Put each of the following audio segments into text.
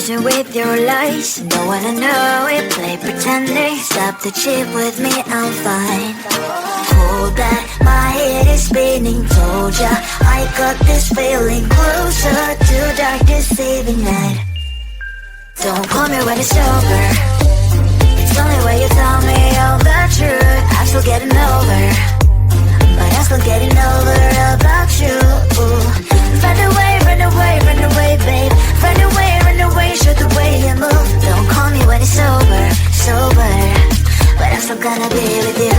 losing with your lies. Don't wanna know it, play pretending. Stop the chip with me, I'm fine. Hold back, my head is spinning. Told ya, I got this feeling. Closer to dark, deceiving night. Don't call me when it's over. It's the only way you tell me all the truth. I'm still getting over, but I'm still getting over about you. Run away, run away, run away, babe. Run away, show the way you move. Don't call me when it's over, sober, but I'm still gonna be with you.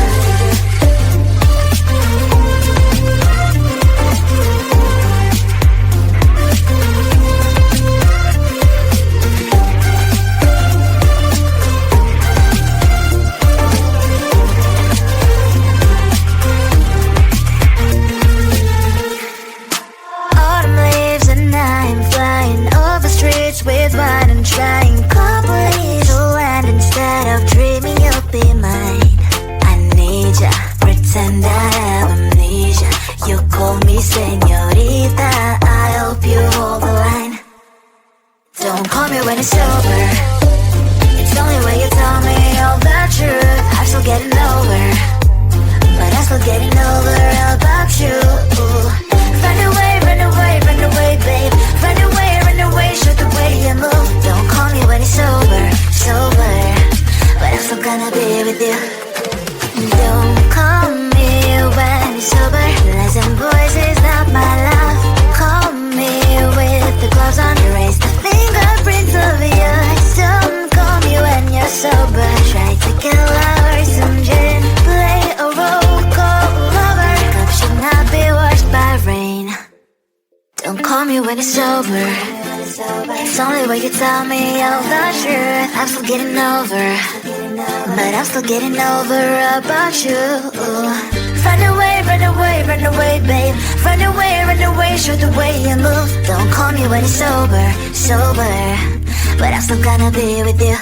With wine and trying companies to land instead of dreaming you'll be mine. I need ya, pretend I have amnesia. You call me señorita, I hope you hold the line. Don't call me when it's over. It's the only way you tell me all the truth. I'm still getting over, but I'm still getting over about you. Run away, run away, run away, babe. Run away, show the way you move. Don't call me when it's over, sober, but I'm still gonna be with you. Don't call me when it's over. Lies and voices, not my love. Call me with the gloves on. Erase the fingerprints of yours. Don't call me when you're sober. Try to kill hours, some gin. Play a role, call lover. Cup should not be washed by rain. Don't call me when it's over. It's only way you tell me all the truth. I'm still getting over, but I'm still getting over about you. Run away, run away, run away, babe. Run away, show the way you move. Don't call me when it's over, sober, but I'm still gonna be with you.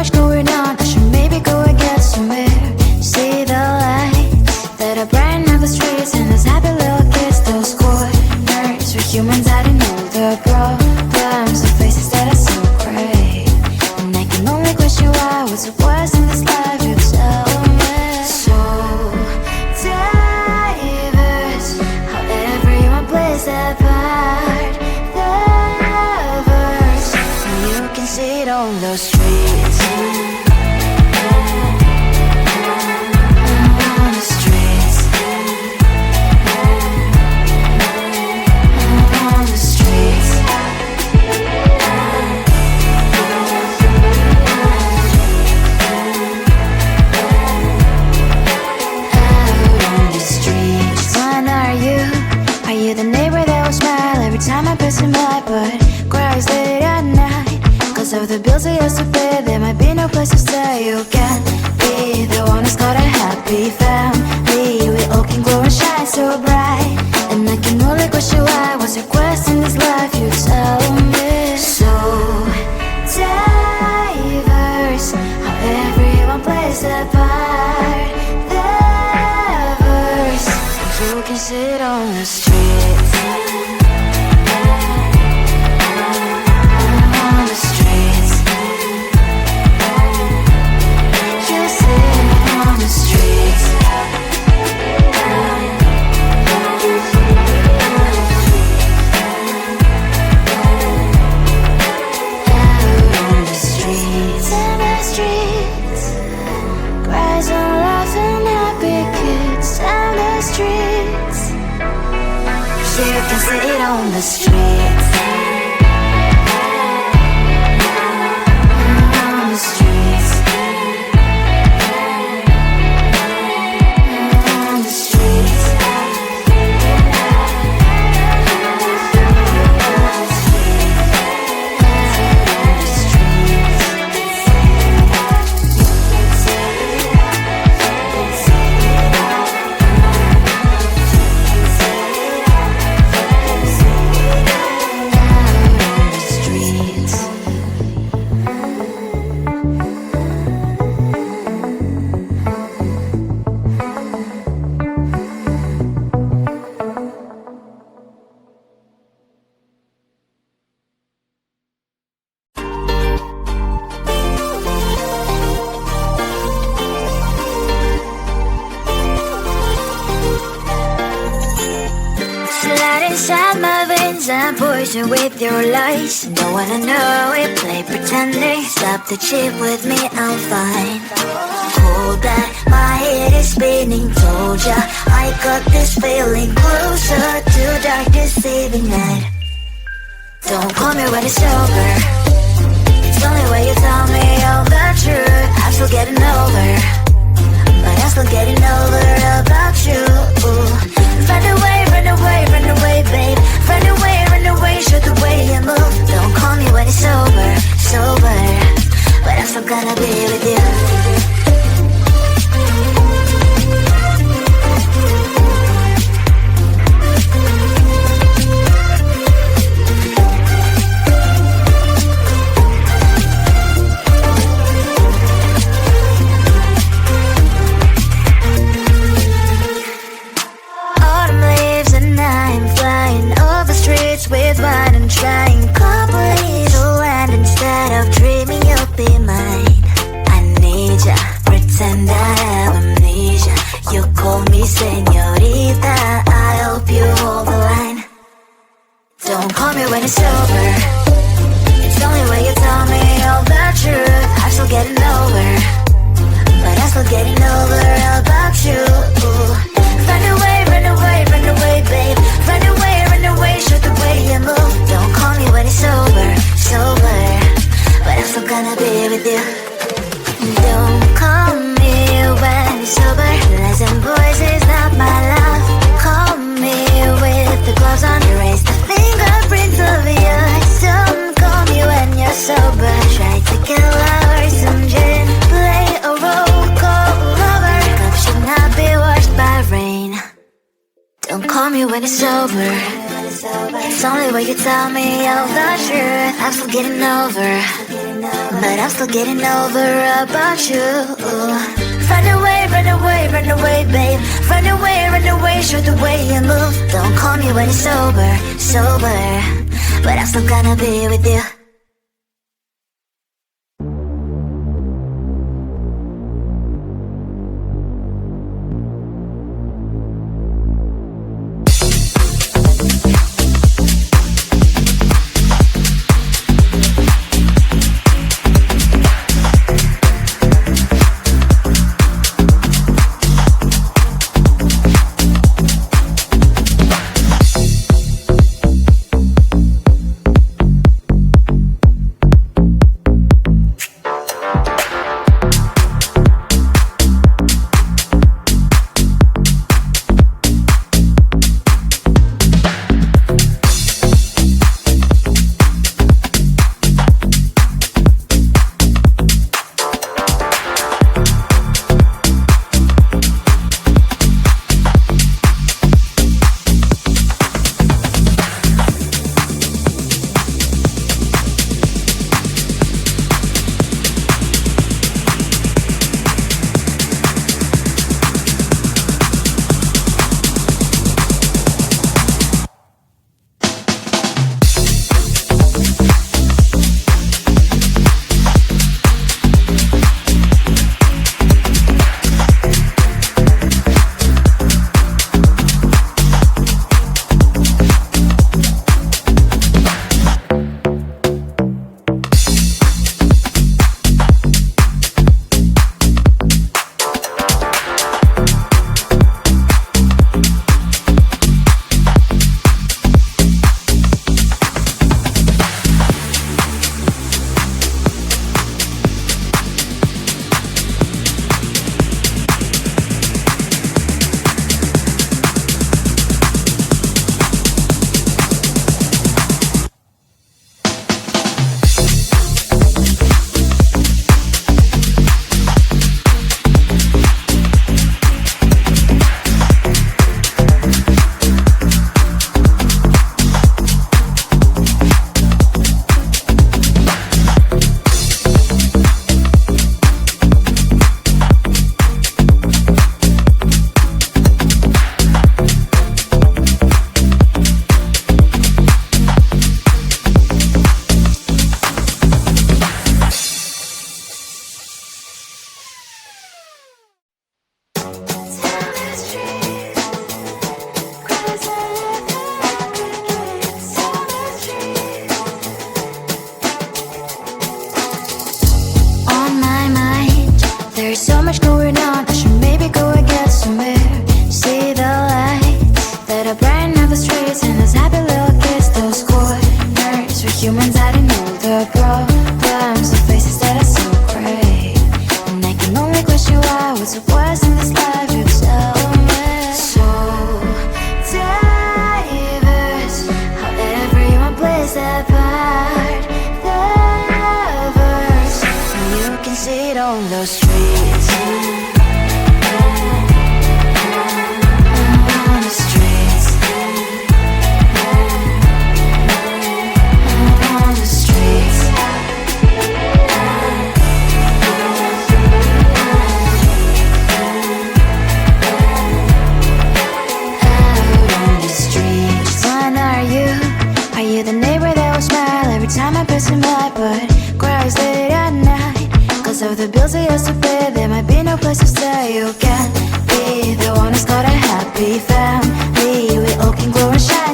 much going on, I should maybe go and get somewhere. See the lights that are brighten up the streets, and those happy little kids, those corners where humans hiding all their problems, the faces that are so gray. And I can only question why, what's the worst in this life, you tell me. So diverse, how everyone plays their part, their verse, and you can see it on the streets. Of the bills I used to pay, there might be no place to stay. You can't be the one who's got a happy family. We all can glow and shine so bright, and I can only question why. What's your quest in this life, you tell me. So diverse, how everyone plays their part, their verse, you can sit on the streets. You can sit on the streets. On the streets. On the streets. Inside my veins and poison with your lies. Don't wanna know it, play pretending. Stop the chip with me, I'm fine. Hold back, my head is spinning. Told ya, I got this feeling. Closer to dark, deceiving night. Don't call me when it's over. It's only when you tell me all the truth. I'm still getting over, but I'm still getting over about you. Run away, run away, run away, babe. Run away, show the way you move. Don't call me when it's over, sober, but I'm still gonna be with you. With wine and trying company to land instead of dreaming you'll be mine. I need ya, pretend I have amnesia. You call me señorita, I hope you hold the line. Don't call me when it's over. It's only when you tell me all the truth. I'm still getting over, but I'm still getting over about you. Run away, run away, run away, babe. Run away, show the way you move. Don't call me when it's over, sober, but I'm still gonna be with you. Don't call me when it's over. Lies and voices, not my love. Call me with the gloves on. Erase the fingerprints of yours. Don't call me when you're sober. Try to kill our some gin. Play a roll call lover. Cup should not be washed by rain. Don't call me when it's over. It's only when you tell me all the truth. I'm still getting over, but I'm still getting over about you. Run away, run away, run away, babe. Run away, show the way you move. Don't call me when it's sober, but I'm still gonna be with you.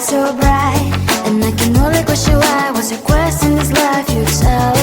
so bright, and I can only question why. What's your quest in this life? You tell